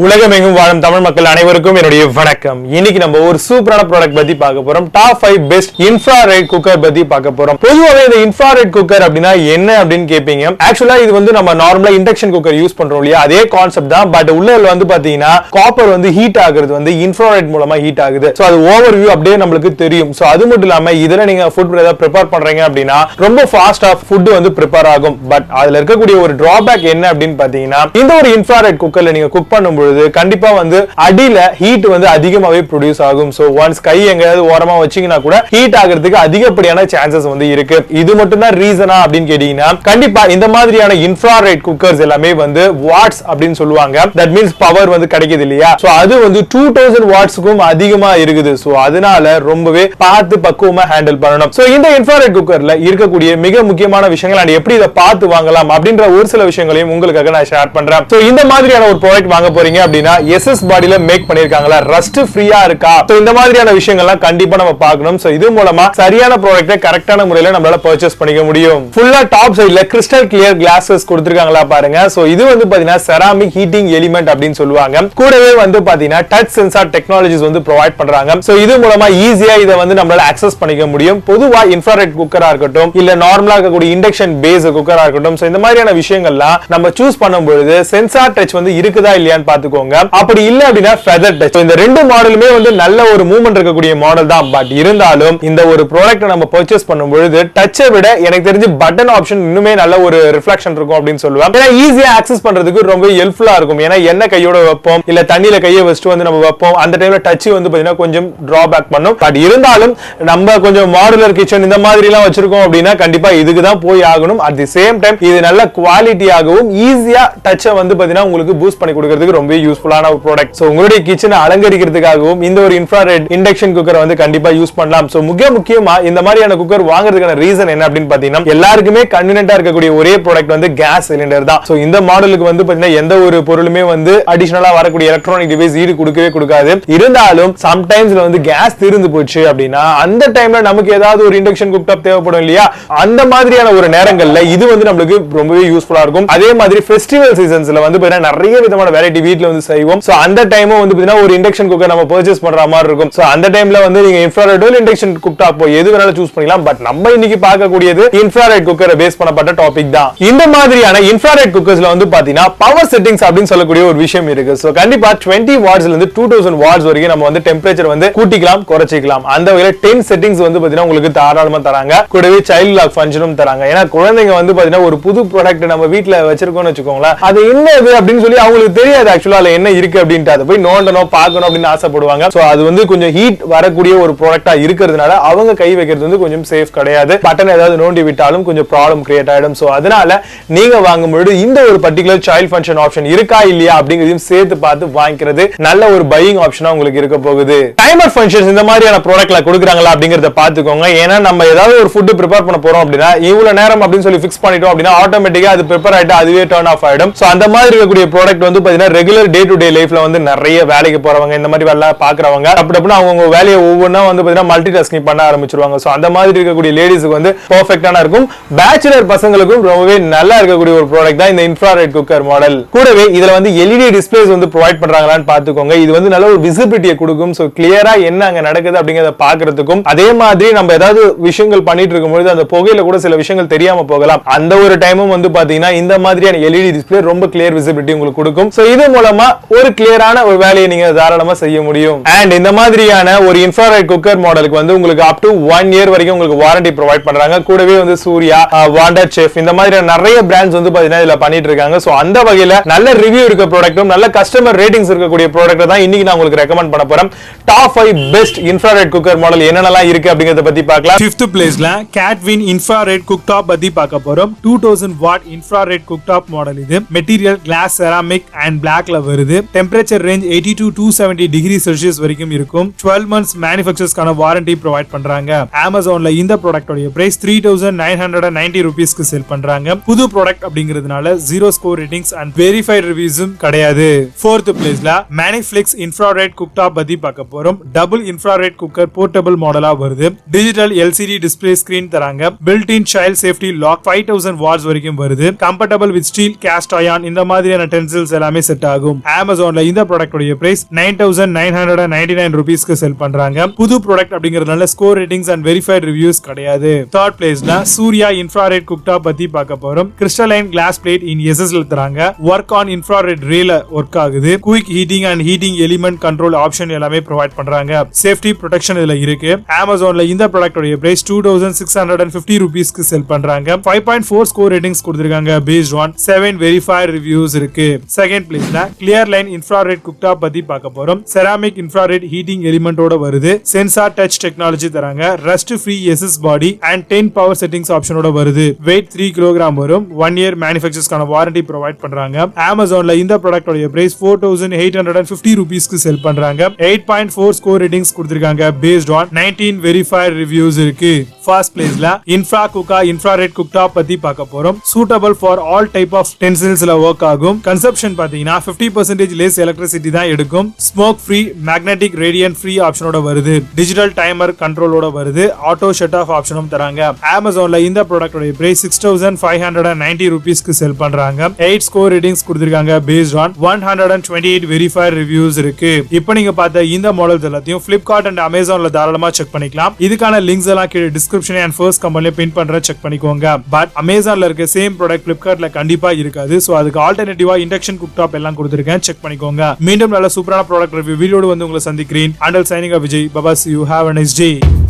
உலகமெங்கும் வாழும் தமிழ் மக்கள் அனைவருக்கும் என்னுடைய வணக்கம். இன்னைக்கு நம்ம ஒரு சூப்பரான ப்ராடக்ட் பத்தி பார்க்க போறோம். டாப் 5 பெஸ்ட் இன்ஃப்ராரெட் குக்கர் பத்தி பார்க்க போறோம். பொதுவாவே இந்த இன்ஃப்ராரெட் குக்கர் அப்படின்னா என்ன அப்படின்னு கேட்பீங்க. ஆக்சுவலா இது வந்து நம்ம நார்மலா இண்டக்ஷன் குக்கர் யூஸ் பண்றோம் இல்லையா, அதே கான்செப்ட் தான். பட் உள்ள வந்து பாத்தீங்கன்னா காப்பர் வந்து ஹீட் ஆகுறது வந்து இன்ஃப்ராரெட் மூலமா ஹீட் ஆகுது. சோ அது ஓவர் வியூ அப்படியே நம்மளுக்கு தெரியும். சோ அது மட்டும் இல்லாம இதுல நீங்க ஃபுட் ஏதாவது ப்ரிப்பேர் பண்றீங்க அப்படின்னா ரொம்ப ஃபாஸ்டா ஃபுட் வந்து ப்ரிப்பேர் ஆகும். பட் அதுல இருக்கக்கூடிய ஒரு டிராபேக் என்ன அப்படின்னு பாத்தீங்கன்னா, இந்த ஒரு இன்ஃப்ராரெட் குக்கர்ல நீங்க குக் பண்ணும்போது கண்டிப்பா வந்து அடியில ஹீட் வந்து அதிகமாவே ப்ரொடியூஸ் ஆகும். சோ ஒன்ஸ் கை எங்கயாவது ஓரமா வச்சீங்கன்னா கூட ஹீட் ஆகிறதுக்கு அதிகப்படியான சான்சஸ் வந்து இருக்கு. இது மட்டும் தான் ரீசனா அப்படின்னு கேட்டீங்கன்னா, கண்டிப்பா இந்த மாதிரியான இன்ஃப்ராரெட் குக்கர்ஸ் எல்லாமே வந்து வாட்ஸ் அப்படின்னு சொல்லுவாங்க. தட் மீன்ஸ் பவர் வந்து கிடைக்குது இல்லையா, சோ அது வந்து 2000 வாட்ஸ்க்கும் அதிகமா இருக்குது. சோ அதனால ரொம்பவே பார்த்து பக்குவமா ஹேண்டில் பண்ணணும். சோ இந்த இன்ஃப்ராரெட் குக்கர்ல இருக்கக்கூடிய மிக முக்கியமான விஷயங்கள் அண்ட் எப்படி இதை பார்த்து வாங்கலாம் அப்படின்ற ஒரு சில விஷயங்களையும் உங்களுக்காக நான் ஷேர் பண்றேன். சோ இந்த மாதிரியான ஒரு ப்ராடக்ட் வாங்க போறீங்க அப்படின்னா எஸ்எஸ் பாடியில மேக் பண்ணிருக்காங்களா, ரஸ்ட் ஃப்ரீயா இருக்கா, சோ இந்த மாதிரியான விஷயங்கள்லாம் கண்டிப்பா நம்ம பார்க்கணும். சோ இது மூலமா சரியான ப்ராடக்ட்டை கரெக்டான முறையில நம்மளால பர்ச்சேஸ் பண்ணிக்க முடியும். ஃபுல்லா டாப் சைடுல கிறிஸ்டல் கிளியர் கிளாसेस கொடுத்திருக்காங்களா பாருங்க. சோ இது வந்து பாத்தீங்கன்னா செராமிக் ஹீட்டிங் எலிமெண்ட் அப்படின்னு சொல்லுவாங்க. கூடவே வந்து பாத்தீங்கன்னா டச் சென்சார் டெக்னாலஜிஸ் வந்து ப்ரொவைட் பண்றாங்க. சோ இது மூலமா ஈஸியா இதை வந்து நம்மளால அக்சஸ் பண்ணிக்க முடியும். பொதுவா இன்ஃப்ராரெட் குக்கரா இருக்கட்டும், இல்ல நார்மலா இருக்கக்கூடிய இண்டக்ஷன் பேஸ் குக்கரா இருக்கட்டும், சோ இந்த மாதிரியான விஷயங்கள்லாம் நம்ம சூஸ் பண்ணும்போது சென்சார் டச் வந்து இருக்குதா இல்லையான்னு பாத்துக்கோங்க. அப்படி இல்ல அப்படின்னா ஃபெதர் டச். இந்த ரெண்டு மாடலுமே வந்து நல்ல ஒரு மூவ்மெண்ட் இருக்கக்கூடிய மாடல் தான். பட் இருந்தாலும் இந்த ஒரு ப்ராடக்ட்டை நம்ம பர்ச்சேஸ் பண்ணும்போது டச்சை விட எனக்கு தெரிஞ்சு பட்டன் ஆப்ஷன் இன்னுமே நல்ல ஒரு ரிஃப்ளெக்ஷன் இருக்கும் அப்படின்னு சொல்லுவேன். ஏன்னா ஈஸியா ஆக்சஸ் பண்றதுக்கு ரொம்ப ஹெல்ப்ஃபுல்லா இருக்கும். ஏன்னா என்ன கையோட வைப்போம், இல்ல தண்ணியில கையை வச்சுட்டு வந்து நம்ம வைப்போம், அந்த டைம்ல டச் வந்து பாத்தீங்கன்னா கொஞ்சம் டிராபேக் பண்ணும். பட் இருந்தாலும் நம்ம கொஞ்சம் மாடுலர் கிச்சன் இந்த மாதிரி எல்லாம் வச்சிருக்கோம் அப்படின்னா கண்டிப்பா இதுக்கு தான் போய் ஆகணும். அட் தி சேம் டைம் இது நல்ல குவாலிட்டியாகவும் ஈஸியா டச்சை வந்து பாத்தீங்கன்னா உங்களுக்கு பூஸ்ட் பண்ணி கொடுக்கிறதுக்கு ரொம்ப யூஸ்ஃபுல்லான ஒரு ப்ராடக்ட். சோ உங்களுடைய கிச்சனை அலங்கரிக்கிறதுக்காகவும் இந்த ஒரு இன்ஃப்ராரெட் இண்டக்ஷன் குக்கரை வந்து கண்டிப்பா யூஸ் பண்ணலாம். சோ முக்கியமா இந்த மாதிரியான குக்கர் வாங்குறதுக்கான ரீசன் என்ன அப்படின்னு பாத்தீங்கன்னா, எல்லாருக்குமே கன்வீனியன்ட்டா இருக்கக்கூடிய ஒரே ப்ராடக்ட் வந்து கேஸ் சிலிண்டர் தான். சோ இந்த மாடலுக்கு வந்து பாத்தீங்கன்னா எந்த ஒரு பொருளுமே வந்து அடிஷனலா வரக்கூடிய எலக்ட்ரானிக் டிவைஸ் ஈடு கொடுக்கவே கொடுக்காது. இருந்தாலும் சம்டைம்ஸ்ல வந்து கேஸ் தீர்ந்து போச்சு அப்படின்னா அந்த டைம்ல நமக்கு ஏதாவது ஒரு இண்டக்ஷன் குக்டாப் தேவைப்படும் இல்லையா, அந்த மாதிரியான ஒரு நேரங்கள்ல இது வந்து நமக்கு ரொம்பவே யூஸ்ஃபுல்லா இருக்கும். அதே மாதிரி ஃபெஸ்டிவல் சீசன்ஸ்ல வந்து பாத்தீங்கன்னா நிறைய விதமான வெரைட்டி வீட்ல வந்து செய்வோம். சோ அந்த டைமும் வந்து பாத்தீங்கன்னா ஒரு இண்டக்ஷன் குக்கர் நம்ம பர்ச்சேஸ் பண்ற மாதிரி இருக்கும். சோ அந்த டைம்ல வந்து நீங்க இன்ஃப்ராரெட் இல்ல இண்டக்ஷன் குக்டாப் எது வேணாலும் சூஸ் பண்ணிக்கலாம். பட் நம்ம இன்னைக்கு பார்க்கக்கூடியது இன்ஃப்ராரெட் குக்கரை பேஸ் பண்ணப்பட்ட டாபிக் தான். இந்த மாதிரியான இன்ஃப்ராரெட் குக்கர்ஸ்ல வந்து பாத்தீங்கன்னா பவர் செட்டிங்ஸ் அப்படின்னு சொல்லக்கூடிய ஒரு விஷயம் இருக்கு. சோ கண்டிப்பா 20 வாட்ஸ்ல இருந்து 2000 வாட்ஸ் வரைக்கும் நம்ம வந்து டெம்பரேச்சர் வந்து கூட்டிக்கலாம் குறைச்சிக்கலாம். அந்த வகையில 10 செட்டிங்ஸ் வந்து பாத்தீங்கன்னா உங்களுக்கு தாராளமா தராங்க. கூடவே சைல்ட் லாக் ஃபங்க்ஷனும் தராங்க. ஏன்னா குழந்தைங்க வந்து பாத்தீங்கன்னா ஒரு புது ப்ராடக்ட் நம்ம வீட்ல வச்சிருக்கோம்னு வச்சுக்கோங்களேன், அது என்னது அப்படின்னு சொல்லி அவங்களுக்கு தெரியாது ஆக்சுவலா அதுல என்ன இருக்கு அப்படின்ட்டு. அதை போய் நோண்டணும் பார்க்கணும் அப்படின்னு ஆசைப்படுவாங்க. சோ அது வந்து கொஞ்சம் ஹீட் வரக்கூடிய ஒரு ப்ராடக்ட்டா இருக்கிறதுனால அவங்க கை வைக்கிறது வந்து கொஞ்சம் சேஃப் கிடையாது. பட்டன் ஏதாவது நோண்டி விட்டாலும் கொஞ்சம் ப்ராப்ளம் கிரியேட் ஆயிடும். சோ அதனால நீங்க வாங்கும்போது இந்த ஒரு பர்టిక్యులர் சைல்ட் ஃபங்க்ஷன் ஆப்ஷன் இருக்கா இல்லையா அப்படிங்கறதையும் சேர்த்து பார்த்து வாங்கிக்கிறது நல்ல ஒரு பையிங் ஆப்ஷனா உங்களுக்கு இருக்க போகுது. டைமர் ஃபங்க்ஷன்ஸ் இந்த மாதிரியான ப்ராடக்ட்ல கொடுக்குறாங்களா அப்படிங்கறத பாத்துக்கோங்க. ஏன்னா நம்ம ஏதாவது ஒரு ஃபுட் ப்ரிப்பேர் பண்ண போறோம் அப்படின்னா இவ்வளவு நேரம் அப்படின்னு சொல்லி ஃபிக்ஸ் பண்ணிட்டோம் அப்படின்னா ஆட்டோமேட்டிக்கா அது ப்ரிப்பேர் ஆயிட்டு அதுவே டர்ன் ஆஃப் ஆயிடும். சோ அந்த மாதிரி இருக்கக்கூடிய ப்ராடக்ட் வந்து பாத்தீங்கன்னா ரெகுலர் டே டு டே லைஃப்ல வந்து நிறைய வேலைக்கு போறவங்க இந்த மாதிரி வேலை பாக்குறவங்க அப்படின்னா அவங்க வேலையை ஒவ்வொன்றா வந்து பாத்தீங்கன்னா மல்டி டாஸ்கிங் பண்ண ஆரம்பிச்சிருவாங்க. சோ அந்த மாதிரி இருக்கக்கூடிய லேடிஸ்க்கு வந்து பெர்ஃபெக்ட்டான இருக்கும். பேச்சுலர் பசங்களுக்கும் ரொம்பவே நல்லா இருக்கக்கூடிய ஒரு ப்ராடக்ட் தான் இந்த இன்ஃப்ராரெட் குக்கர் மாடல். கூடவே இதுல வந்து எல்இடி டிஸ்பிளேஸ் வந்து ப்ரொவைட் பண்றாங்களான்னு பாத்துக்கோங்க. இது வந்து நல்ல ஒரு விசிபிலிட்டியை கொடுக்கும். சோ கிளியரா என்ன அங்க நடக்குது அப்படிங்கறத பாக்குறதுக்கும், அதே மாதிரி நம்ம ஏதாவது விஷயங்கள் பண்ணிட்டு இருக்கும்போது அந்த புகையில கூட சில விஷயங்கள் தெரியாம போகலாம். அந்த ஒரு டைமும் வந்து பாத்தீங்கன்னா இந்த மாதிரியான எல்இடி டிஸ்பிளே ரொம்ப கிளியர் விசிபிலிட்டி உங்களுக்கு கொடுக்கும். சோ இது மூலமா ஒரு கிளியரான ஒரு வேலையை நீங்க தாராளமா செய்ய முடியும். அண்ட் இந்த மாதிரியான ஒரு இன்ஃப்ராரெட் குக்கர் மாடலுக்கு வந்து உங்களுக்கு அப் டு 1 இயர் வரைக்கும் உங்களுக்கு வாரண்டி ப்ரொவைட் பண்றாங்க. கூடவே வந்து சூர்யா, வாண்டர் செஃப் இந்த மாதிரி நிறைய பிராண்ட்ஸ் வந்து பாத்தீங்கன்னா இதுல பண்ணிட்டு இருக்காங்க. சோ அந்த வகையில நல்ல ரிவ்யூ இருக்க ப்ராடக்ட்டும் நல்ல கஸ்டமர் ரேட்டிங்ஸ் இருக்கக்கூடிய ப்ராடக்ட் தான் இன்னைக்கு நான் உங்களுக்கு ரெக்கமெண்ட் பண்ண போறேன். Top 5 best infrared cooker model என்னென்னலாம் இருக்கு அப்படிங்கறத பத்தி பார்க்கலாம். 5th பிளேஸ்ல Ketvin Infrared cooktop பத்தி பார்க்க போறோம். 2000 வாட் இன்ஃப்ராரெட் குக்டாப் மாடல். இது மெட்டீரியல் கிளாஸ் செராமிக் அண்ட் பிளாக்ல வருது. Temperature range 80 to 270 degree Celsius வரைக்கும் இருக்கும். 12 months மேனுஃபேக்சர்ஸ்க்கான வாரண்டி ப்ரொவைட் பண்றாங்க. அமேசான்ல இந்த ப்ராடக்ட்டோட பிரைஸ் 3990 ரூபீஸ்க்கு சேல் பண்றாங்க. புது ப்ராடக்ட் அப்படிங்கிறதுனால 0 ஸ்கோர் ரேட்டிங்ஸ் அண்ட் வெரிஃபைட் ரிவ்யூஸும் கிடையாது. 4th பிளேஸ்ல Meneflix Infrared cooktop பத்தி பார்க்க போறோம். டபுள் இன்ஃப்ராரெட் குக்கர் போர்ட்டபிள் மாடலா வருது. டிஜிட்டல் எல்சிடி டிஸ்ப்ளே ஸ்கிரீன் தராங்க. Built in child safety lock 5000 watts வரைக்கும் வருது. Compatible with steel, cast iron இந்த மாதிரியான டென்சில்ஸ் எல்லாமே செட் ஆகும். ஆகும். Amazonல இந்த ப்ராடக்ட் உடைய பிரைஸ் 9999 ரூபீஸ்க்கு செல் பண்றாங்க. புது ப்ராடக்ட் அப்படிங்கறதுனால score ratings and verified reviews கிடையாது. தேர்ட் பிளேஸ்ல சூர்யா இன்ஃப்ராரெட் குக்டாப் பத்தி பார்க்க போறோம். கிறிஸ்டலைன் கிளாஸ் பிளேட் இன் எஸ்எஸ்ல தராங்க. ஒர்க் ஆன் இன்ஃப்ராரெட் ரேல ஒர்க் ஆகுது. Quick heating and heating element control option எல்லாமே ப்ரொவைட் பண்றாங்க. சேஃப்டி ப்ரொடெக்ஷன் இதுல இருக்கு. Amazonல இந்த ப்ராடக்ட் உடைய பிரைஸ் 2650 ரூபீஸ்க்கு செல் பண்றாங்க. 5.4 ஸ்கோர் ரேட்டிங்ஸ் கொடுத்திருக்காங்க based on 7 verified reviews இருக்கு. செகண்ட் பிளேஸ்ல Clearline Infrared cooktop பத்தி பார்க்க போறோம். செராமிக் இன்ஃப்ராரெட் ஹீட்டிங் எலிமெண்டோட வருது. சென்சார் டச் டெக்னாலஜி தராங்க. Rust free SS body and 10 power settings ஆப்ஷனோட வருது. வெயிட் 3 கிலோகிராம் வரும். 1 இயர் மேனுஃபேக்சர்ஸ்க்கான வாரண்டி ப்ரொவைட் பண்றாங்க. Amazonல இந்த ப்ராடக்ட் உடைய பிரைஸ் 4850 ரூபீஸ்க்கு செல் பண்றாங்க. 8.4 ஸ்கோர் ரேட்டிங்ஸ் கொடுத்திருக்காங்க based on 19 verified reviews இருக்கு. ஃபர்ஸ்ட் பிளேஸ்ல Infracooka Infrared cooktop பத்தி பார்க்க போறோம். Suitable for all type of டென்சில்ஸ்ல ஒர்க் ஆகும். கன்சப்ஷன் பாத்தீங்கன்னா 50% லெஸ் எலக்ட்ரிசிட்டி தான் எடுக்கும். Smoke free, magnetic radiant free ஆப்ஷனோட வருது. டிஜிட்டல் டைமர் கண்ட்ரோலோட வருது. ஆட்டோ ஷட் ஆஃப் ஆப்ஷனும் தராங்க. Amazonல இந்த ப்ராடக்ட் உடைய பிரைஸ் 6590 ரூபீஸ்க்கு செல் பண்றாங்க. 8 ஸ்கோர் ரேட்டிங்ஸ் கொடுத்திருக்காங்க based on 128 verified reviews இருக்கு. இப்போ நீங்க பார்த்த இந்த மாடல்ஸ் எல்லாத்தையும் Flipkart and Amazonல தாராளமா செக் பண்ணிக்கலாம். இதுக்கான லிங்க்ஸ் எல்லாம் கீழ டிஸ்கிரிப்ஷன் அண்ட் ஃபர்ஸ்ட் கமெண்ட்ல பின் பண்றேன், செக் பண்ணிக்கோங்க. பட் Amazonல இருக்க சேம் ப்ராடக்ட் Flipkartல கண்டிப்பா இருக்காது. சோ அதுக்கு ஆல்டர்னேட்டிவா இண்டக்ஷன் குக்டாப் எல்லாம் கொடுத்திருக்கேன், செக் பண்ணிக்கோங்க. மீண்டும் நல்ல சூப்பரான ப்ராடக்ட் ரிவ்யூ வீடியோட வந்து உங்களை சந்திக்கிறேன். Until signing off, Vijay. Bye bye. See you. Have a nice day.